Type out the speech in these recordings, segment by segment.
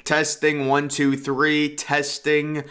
Testing 1 2 3. Testing.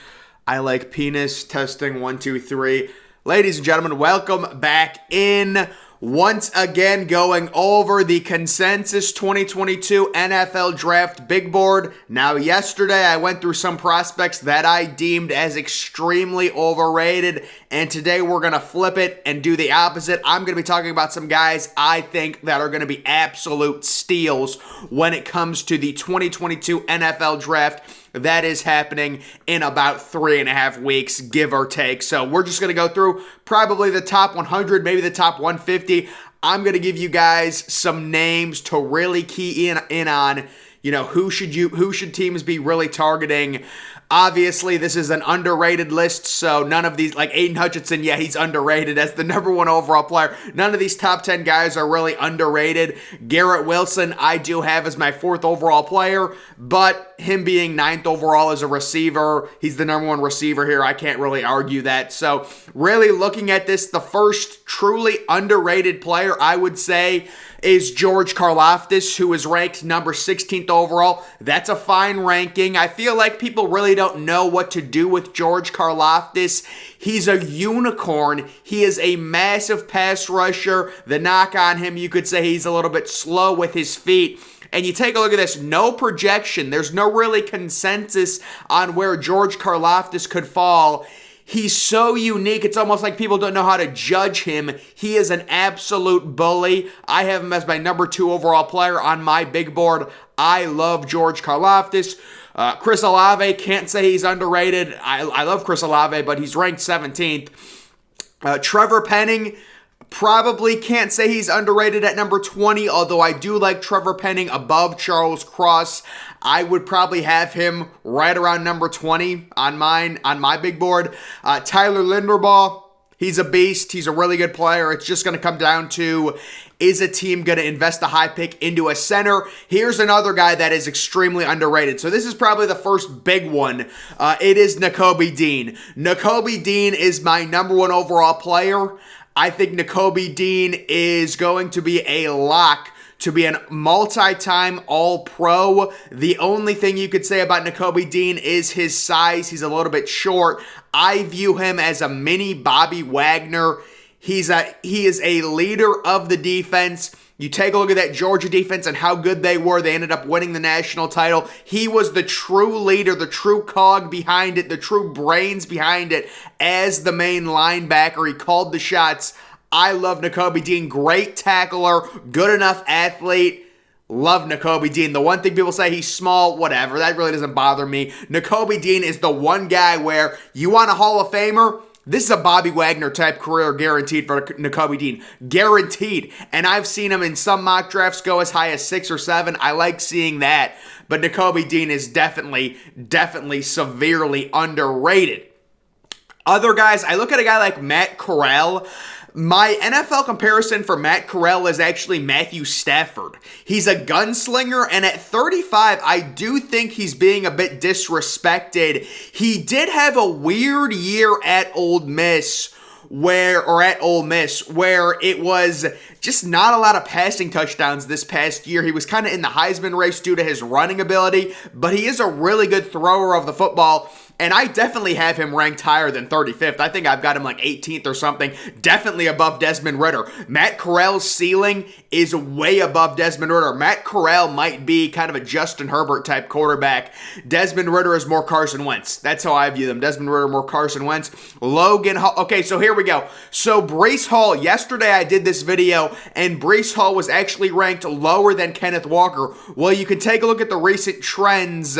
I like penis. Testing 1 2 3. Ladies and gentlemen, welcome back in. Once again, going over the consensus 2022 NFL Draft Big Board. Now, yesterday I went through some prospects that I deemed as extremely overrated, and today we're going to flip it and do the opposite. I'm going to be talking about some guys I think that are going to be absolute steals when it comes to the 2022 NFL Draft. That is happening in about 3.5 weeks, give or take. So we're just going to go through probably the top 100, maybe the top 150. I'm going to give you guys some names to really key in on. You know, who should teams be really targeting? Obviously, this is an underrated list, so none of these, like Aiden Hutchinson, yeah, he's underrated as the number 1 overall player. None of these top 10 guys are really underrated. Garrett Wilson, I do have as my 4th overall player, but him being 9th overall as a receiver, he's the number 1 receiver here. I can't really argue that. So, really looking at this, the first truly underrated player, I would say, is George Karlaftis, who is ranked number 16th overall. That's a fine ranking. I feel like people really don't know what to do with George Karlaftis. He's a unicorn. He is a massive pass rusher. The knock on him, you could say he's a little bit slow with his feet. And you take a look at this, no projection. There's no really consensus on where George Karlaftis could fall. He's so unique, it's almost like people don't know how to judge him. He is an absolute bully. I have him as my number 2 overall player on my big board. I love George Karlaftis. Chris Olave, can't say he's underrated. I love Chris Olave, but he's ranked 17th. Trevor Penning, probably can't say he's underrated at number 20, although I do like Trevor Penning above Charles Cross. I would probably have him right around number 20 on my big board. Tyler Linderbaugh, he's a beast. He's a really good player. It's just going to come down to, is a team going to invest a high pick into a center? Here's another guy that is extremely underrated. So this is probably the first big one. It is Nakobe Dean. Nakobe Dean is my number 1 overall player. I think Nakobe Dean is going to be a lock to be a multi-time All-Pro. The only thing you could say about Nakobe Dean is his size. He's a little bit short. I view him as a mini Bobby Wagner. He is a leader of the defense. You take a look at that Georgia defense and how good they were. They ended up winning the national title. He was the true leader, the true cog behind it, the true brains behind it as the main linebacker. He called the shots. I love Nakobe Dean. Great tackler, good enough athlete. Love Nakobe Dean. The one thing people say, he's small, whatever. That really doesn't bother me. Nakobe Dean is the one guy where you want a Hall of Famer? This is a Bobby Wagner type career guaranteed for Nakobe Dean. Guaranteed. And I've seen him in some mock drafts go as high as 6 or 7. I like seeing that. But Nakobe Dean is definitely severely underrated. Other guys, I look at a guy like Matt Corral. My NFL comparison for Matt Corral is actually Matthew Stafford. He's a gunslinger, and at 35, I do think he's being a bit disrespected. He did have a weird year at Ole Miss where it was just not a lot of passing touchdowns this past year. He was kind of in the Heisman race due to his running ability, but he is a really good thrower of the football. And I definitely have him ranked higher than 35th. I think I've got him like 18th or something. Definitely above Desmond Ridder. Matt Corral's ceiling is way above Desmond Ridder. Matt Corral might be kind of a Justin Herbert type quarterback. Desmond Ridder is more Carson Wentz. That's how I view them. Desmond Ridder more Carson Wentz. Logan Hall. Okay, so here we go. So Breece Hall, yesterday I did this video, and Breece Hall was actually ranked lower than Kenneth Walker. Well, you can take a look at the recent trends.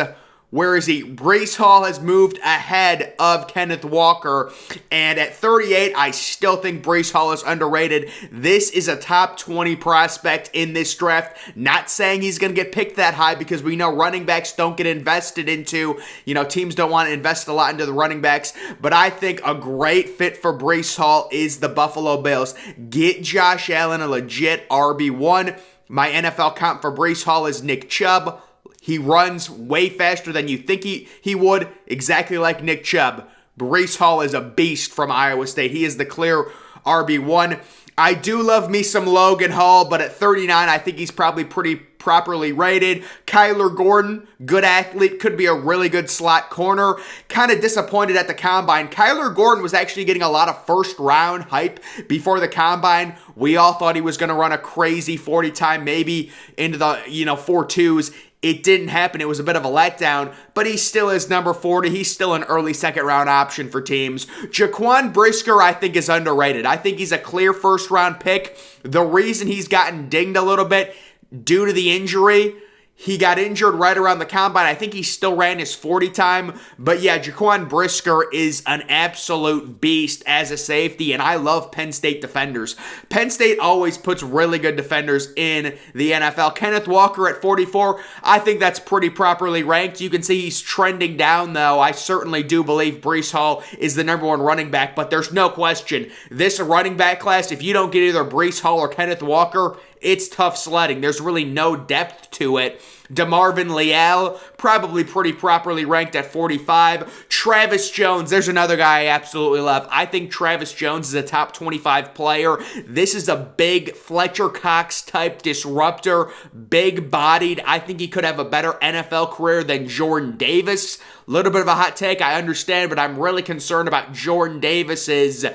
Where is he? Breece Hall has moved ahead of Kenneth Walker. And at 38, I still think Breece Hall is underrated. This is a top 20 prospect in this draft. Not saying he's going to get picked that high because we know running backs don't get invested into. Teams don't want to invest a lot into the running backs. But I think a great fit for Breece Hall is the Buffalo Bills. Get Josh Allen a legit RB1. My NFL comp for Breece Hall is Nick Chubb. He runs way faster than you think he would, exactly like Nick Chubb. Breece Hall is a beast from Iowa State. He is the clear RB1. I do love me some Logan Hall, but at 39, I think he's probably pretty properly rated. Kyler Gordon, good athlete, could be a really good slot corner. Kind of disappointed at the combine. Kyler Gordon was actually getting a lot of first round hype before the combine. We all thought he was going to run a crazy 40 time, maybe into the 4.2s. It didn't happen. It was a bit of a letdown, but he still is number 40. He's still an early second-round option for teams. Jaquan Brisker, I think, is underrated. I think he's a clear first-round pick. The reason he's gotten dinged a little bit due to the injury, he got injured right around the combine. I think he still ran his 40 time. But yeah, Jaquan Brisker is an absolute beast as a safety, and I love Penn State defenders. Penn State always puts really good defenders in the NFL. Kenneth Walker at 44, I think that's pretty properly ranked. You can see he's trending down, though. I certainly do believe Breece Hall is the number one running back, but there's no question. This running back class, if you don't get either Breece Hall or Kenneth Walker, it's tough sledding. There's really no depth to it. DeMarvin Leal, probably pretty properly ranked at 45. Travis Jones, there's another guy I absolutely love. I think Travis Jones is a top 25 player. This is a big Fletcher Cox type disruptor, big-bodied. I think he could have a better NFL career than Jordan Davis. A little bit of a hot take, I understand, but I'm really concerned about Jordan Davis's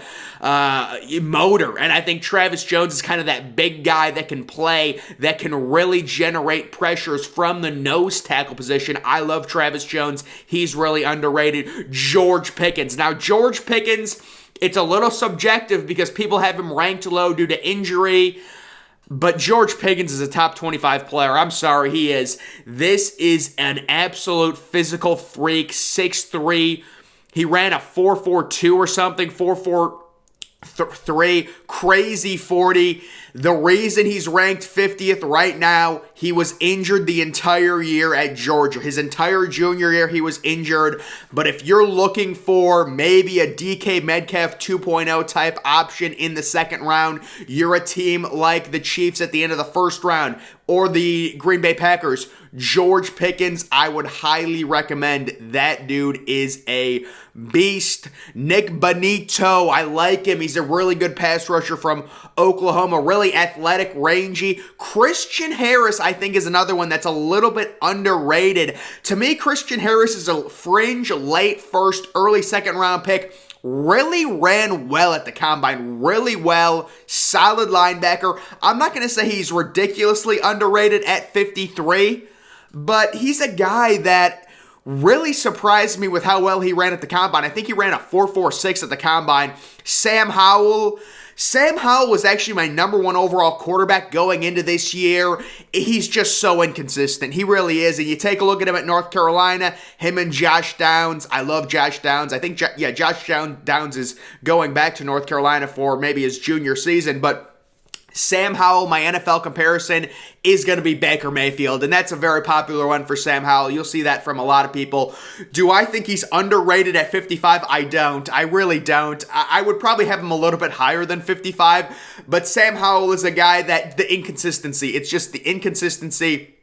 motor. And I think Travis Jones is kind of that big guy that can play, that can really generate pressures from the nose tackle position. I love Travis Jones. He's really underrated. George Pickens. Now, George Pickens, it's a little subjective because people have him ranked low due to injury. But George Pickens is a top 25 player. I'm sorry, he is. This is an absolute physical freak, 6'3". He ran a 4.42 or something, 4.43, crazy 40. The reason he's ranked 50th right now, he was injured the entire year at Georgia. His entire junior year, he was injured. But if you're looking for maybe a DK Metcalf 2.0 type option in the second round, you're a team like the Chiefs at the end of the first round or the Green Bay Packers. George Pickens, I would highly recommend. That dude is a beast. Nick Bonito, I like him. He's a really good pass rusher from Oklahoma, really athletic, rangy. Christian Harris, I think, is another one that's a little bit underrated. To me, Christian Harris is a fringe late first, early second round pick. Really ran well at the combine, really well, solid linebacker. I'm not going to say he's ridiculously underrated at 53, but he's a guy that really surprised me with how well he ran at the combine. I think he ran a 4.46 at the combine. Sam Howell was actually my number one overall quarterback going into this year. He's just so inconsistent. He really is. And you take a look at him at North Carolina, him and Josh Downs. I love Josh Downs. I think, Josh Downs is going back to North Carolina for maybe his junior season, but Sam Howell, my NFL comparison, is going to be Baker Mayfield, and that's a very popular one for Sam Howell. You'll see that from a lot of people. Do I think he's underrated at 55? I don't. I really don't. I would probably have him a little bit higher than 55, but Sam Howell is a guy that the inconsistency, it's just the inconsistency.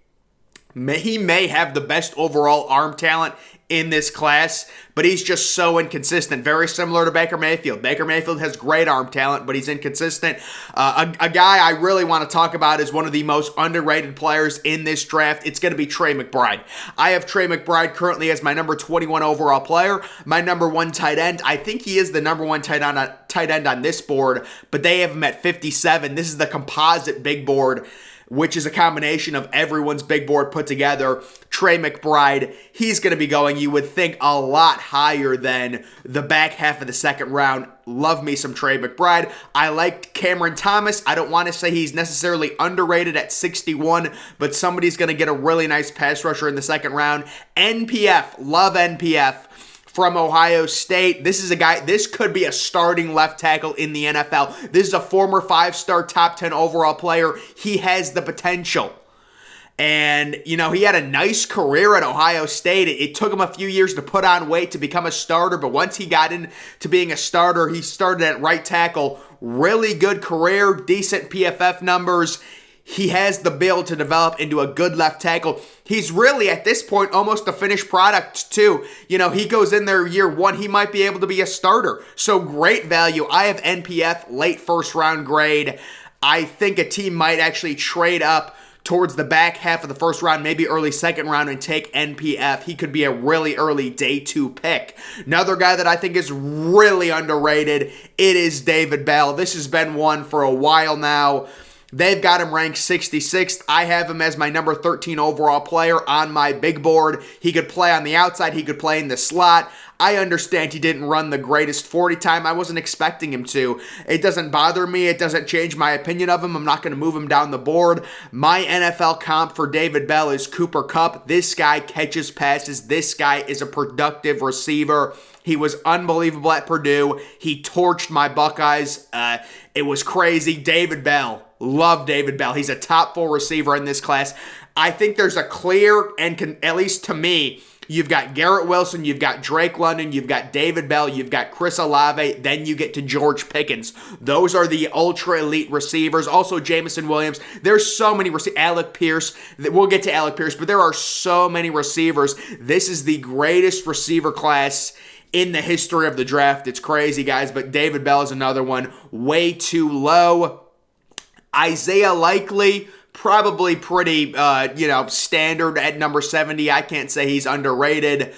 He may have the best overall arm talent in this class, but he's just so inconsistent. Very similar to Baker Mayfield. Baker Mayfield has great arm talent, but he's inconsistent. A guy I really want to talk about is one of the most underrated players in this draft. It's going to be Trey McBride. I have Trey McBride currently as my number 21 overall player, my number one tight end. I think he is the number one tight end on this board, but they have him at 57. This is the composite big board, which is a combination of everyone's big board put together. Trey McBride, he's going to be going, you would think, a lot higher than the back half of the second round. Love me some Trey McBride. I liked Cameron Thomas. I don't want to say he's necessarily underrated at 61, but somebody's going to get a really nice pass rusher in the second round. NPF, love NPF. From Ohio State. This is a guy, this could be a starting left tackle in the NFL. This is a former 5-star top 10 overall player. He has the potential. And, he had a nice career at Ohio State. It took him a few years to put on weight to become a starter, but once he got into being a starter, he started at right tackle. Really good career, decent PFF numbers. He has the build to develop into a good left tackle. He's really, at this point, almost a finished product, too. You know, he goes in there year one, he might be able to be a starter. So great value. I have NPF late first round grade. I think a team might actually trade up towards the back half of the first round, maybe early second round, and take NPF. He could be a really early day 2 pick. Another guy that I think is really underrated, it is David Bell. This has been one for a while now. They've got him ranked 66th. I have him as my number 13 overall player on my big board. He could play on the outside. He could play in the slot. I understand he didn't run the greatest 40 time. I wasn't expecting him to. It doesn't bother me. It doesn't change my opinion of him. I'm not going to move him down the board. My NFL comp for David Bell is Cooper Kupp. This guy catches passes. This guy is a productive receiver. He was unbelievable at Purdue. He torched my Buckeyes. It was crazy. David Bell. Love David Bell. He's a top 4 receiver in this class. I think there's a clear, and at least to me, you've got Garrett Wilson, you've got Drake London, you've got David Bell, you've got Chris Olave, then you get to George Pickens. Those are the ultra elite receivers. Also Jamison Williams. There's so many receivers. Alec Pierce. We'll get to Alec Pierce, but there are so many receivers. This is the greatest receiver class in the history of the draft. It's crazy, guys, but David Bell is another one. Way too low. Isaiah Likely, probably pretty, standard at number 70. I can't say he's underrated.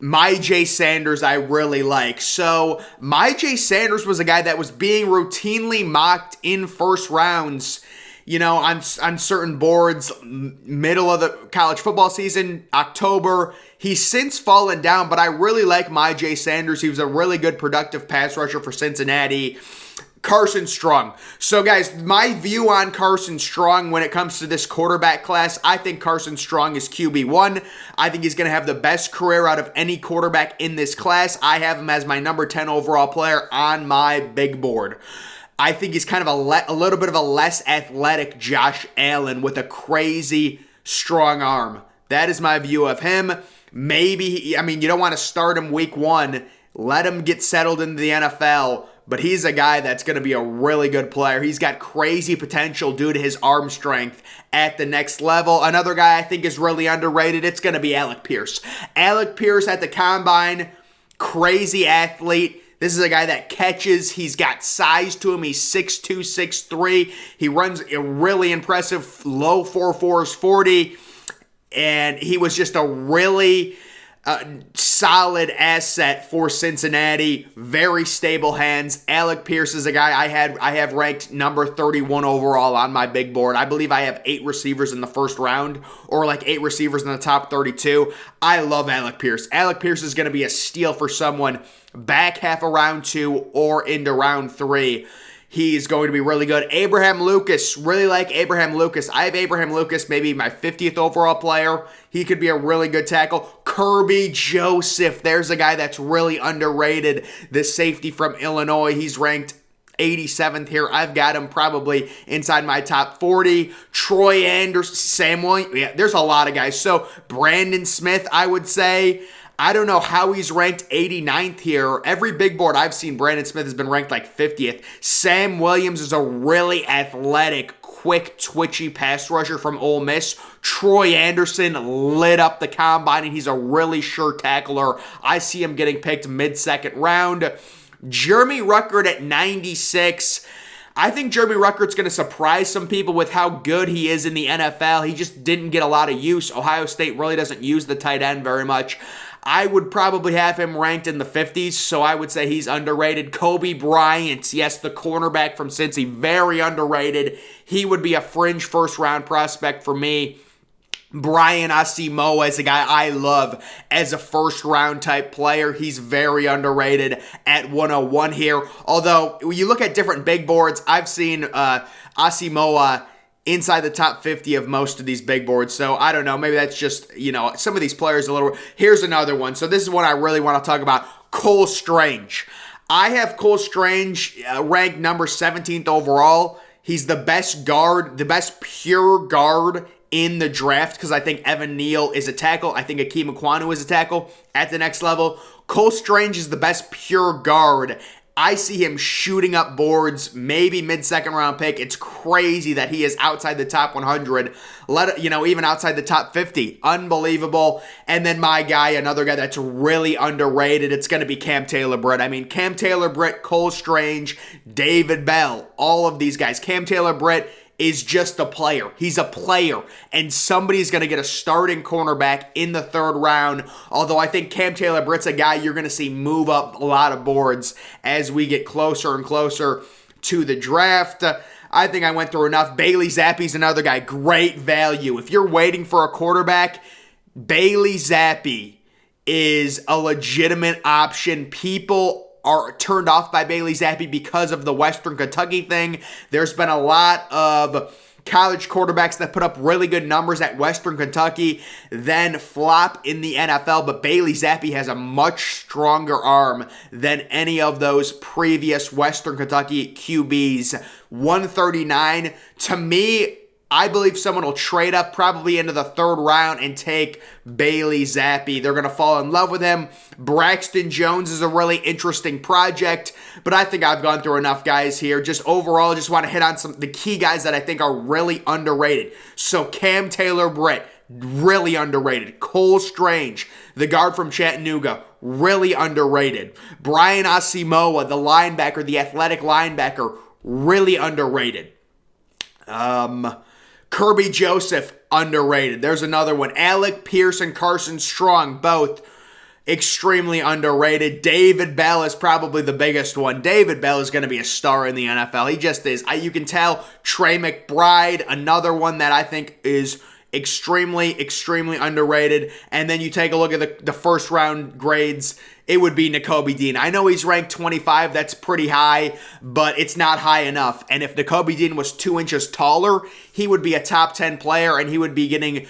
Myjai Sanders, I really like. So, Myjai Sanders was a guy that was being routinely mocked in first rounds, on certain boards, middle of the college football season, October. He's since fallen down, but I really like Myjai Sanders. He was a really good productive pass rusher for Cincinnati. Carson Strong. So, guys, my view on Carson Strong when it comes to this quarterback class, I think Carson Strong is QB1. I think he's going to have the best career out of any quarterback in this class. I have him as my number 10 overall player on my big board. I think he's kind of a little bit of a less athletic Josh Allen with a crazy strong arm. That is my view of him. Maybe, you don't want to start him week 1. Let him get settled into the NFL. But he's a guy that's going to be a really good player. He's got crazy potential due to his arm strength at the next level. Another guy I think is really underrated, it's going to be Alec Pierce. Alec Pierce at the combine, crazy athlete. This is a guy that catches. He's got size to him. He's 6'2", 6'3". He runs a really impressive low 4.4s 40. And he was just a really solid asset for Cincinnati. Very stable hands. Alec Pierce is a guy I have ranked number 31 overall on my big board. I believe I have 8 receivers in the first round, or like 8 receivers in the top 32. I love Alec Pierce. Alec Pierce is going to be a steal for someone back half of round 2 or into round 3. He's going to be really good. Abraham Lucas. Really like Abraham Lucas. I have Abraham Lucas, maybe my 50th overall player. He could be a really good tackle. Kirby Joseph. There's a guy that's really underrated. The safety from Illinois. He's ranked 87th here. I've got him probably inside my top 40. Troy Anderson. Sam Williams. Yeah, there's a lot of guys. So Brandon Smith, I would say. I don't know how he's ranked 89th here. Every big board I've seen, Brandon Smith has been ranked like 50th. Sam Williams is a really athletic, quick, twitchy pass rusher from Ole Miss. Troy Anderson lit up the combine, and he's a really sure tackler. I see him getting picked mid-second round. Jeremy Ruckert at 96. I think Jeremy Ruckert's going to surprise some people with how good he is in the NFL. He just didn't get a lot of use. Ohio State really doesn't use the tight end very much. I would probably have him ranked in the 50s, so I would say he's underrated. Kobe Bryant, yes, the cornerback from Cincy, very underrated. He would be a fringe first-round prospect for me. Brian Asamoah is a guy I love as a first-round type player. He's very underrated at 101 here. Although, when you look at different big boards, I've seen Asamoah inside the top 50 of most of these big boards. So, I don't know. Maybe that's just, some of these players a little... Here's another one. So, this is one I really want to talk about. Cole Strange. I have Cole Strange ranked number 17th overall. He's the best guard, the best pure guard in the draft, because I think Evan Neal is a tackle. I think Akeem Ekwonu is a tackle at the next level. Cole Strange is the best pure guard I see him shooting up boards, maybe mid-second round pick. It's crazy that he is outside the top 100, even outside the top 50. Unbelievable. And then my guy, another guy that's really underrated, it's going to be Cam Taylor Britt. I mean, Cam Taylor Britt, Cole Strange, David Bell, all of these guys. Cam Taylor Britt is just a player. He's a player. And somebody's going to get a starting cornerback in the third round. Although I think Cam Taylor Britt's a guy you're going to see move up a lot of boards as we get closer and closer to the draft. I think I went through enough. Bailey Zappy's another guy. Great value. If you're waiting for a quarterback, Bailey Zappy is a legitimate option. People are turned off by Bailey Zappy because of the Western Kentucky thing. There's been a lot of college quarterbacks that put up really good numbers at Western Kentucky, then flop in the NFL, but Bailey Zappy has a much stronger arm than any of those previous Western Kentucky QBs. 139, to me, I believe someone will trade up probably into the third round and take Bailey Zappy. They're going to fall in love with him. Braxton Jones is a really interesting project, but I think I've gone through enough guys here. Just overall, just want to hit on the key guys that I think are really underrated. So Cam Taylor Britt, really underrated. Cole Strange, the guard from Chattanooga, really underrated. Brian Asamoah, the linebacker, the athletic linebacker, really underrated. Kirby Joseph, underrated. There's another one. Alec Pierce and Carson Strong, both extremely underrated. David Bell is probably the biggest one. David Bell is going to be a star in the NFL. He just is. You can tell. Trey McBride, another one that I think is extremely underrated. And then you take a look at the first round grades, it would be Nakobe Dean. I know he's ranked 25, that's pretty high, but it's not high enough. And if Nakobe Dean was 2 inches taller, he would be a top 10 player, and he would be getting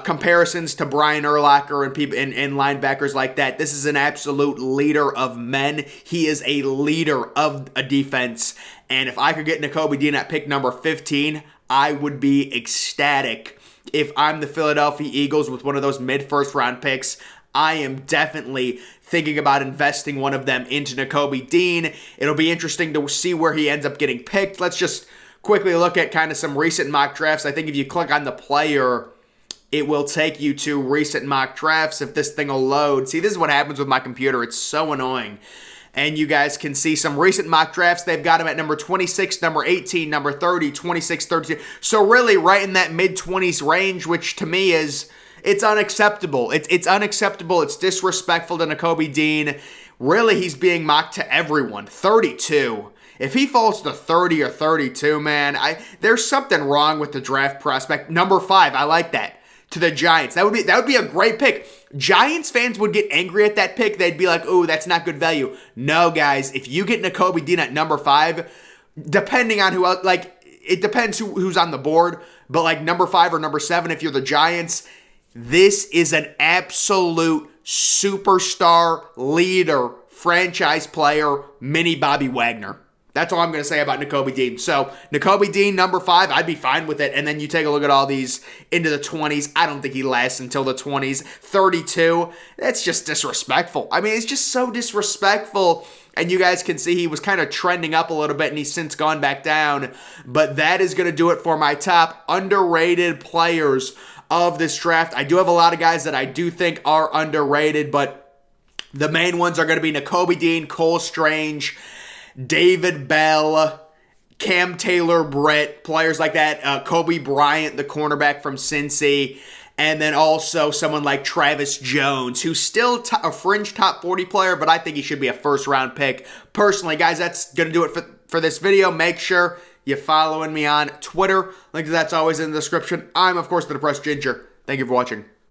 comparisons to Brian Urlacher and people and linebackers like that. This is an absolute leader of men. He is a leader of a defense. And if I could get Nakobe Dean at pick number 15, I would be ecstatic. If I'm the Philadelphia Eagles with one of those mid-first round picks, I am definitely thinking about investing one of them into Nakobe Dean. It'll be interesting to see where he ends up getting picked. Let's just quickly look at kind of some recent mock drafts. I think if you click on the player, it will take you to recent mock drafts if this thing will load. See, this is what happens with my computer. It's so annoying. And you guys can see some recent mock drafts. They've got him at number 26, number 18, number 30, 26, 32. So really right in that mid-20s range, which to me is, it's unacceptable. It's unacceptable. It's disrespectful to Nakobe Dean. Really, he's being mocked to everyone. 32. If he falls to 30 or 32, man, there's something wrong with the draft prospect. Number 5, I like that. To the Giants. That would be a great pick. Giants fans would get angry at that pick. They'd be like, "Oh, that's not good value." No, guys, if you get Nakobe Dean at number 5, depending on who else, it depends who's on the board, but like number 5 or number 7 if you're the Giants, this is an absolute superstar leader, franchise player, mini Bobby Wagner. That's all I'm going to say about Nakobe Dean. So, Nakobe Dean, number 5, I'd be fine with it. And then you take a look at all these into the 20s. I don't think he lasts until the 20s. 32, that's just disrespectful. I mean, it's just so disrespectful. And you guys can see he was kind of trending up a little bit, and he's since gone back down. But that is going to do it for my top underrated players of this draft. I do have a lot of guys that I do think are underrated, but the main ones are going to be Nakobe Dean, Cole Strange, David Bell, Cam Taylor Britt, players like that, Kobe Bryant, the cornerback from Cincy, and then also someone like Travis Jones, who's still a fringe top 40 player, but I think he should be a first-round pick. Personally, guys, that's going to do it for this video. Make sure you're following me on Twitter. Link to that's always in the description. I'm, of course, the Depressed Ginger. Thank you for watching.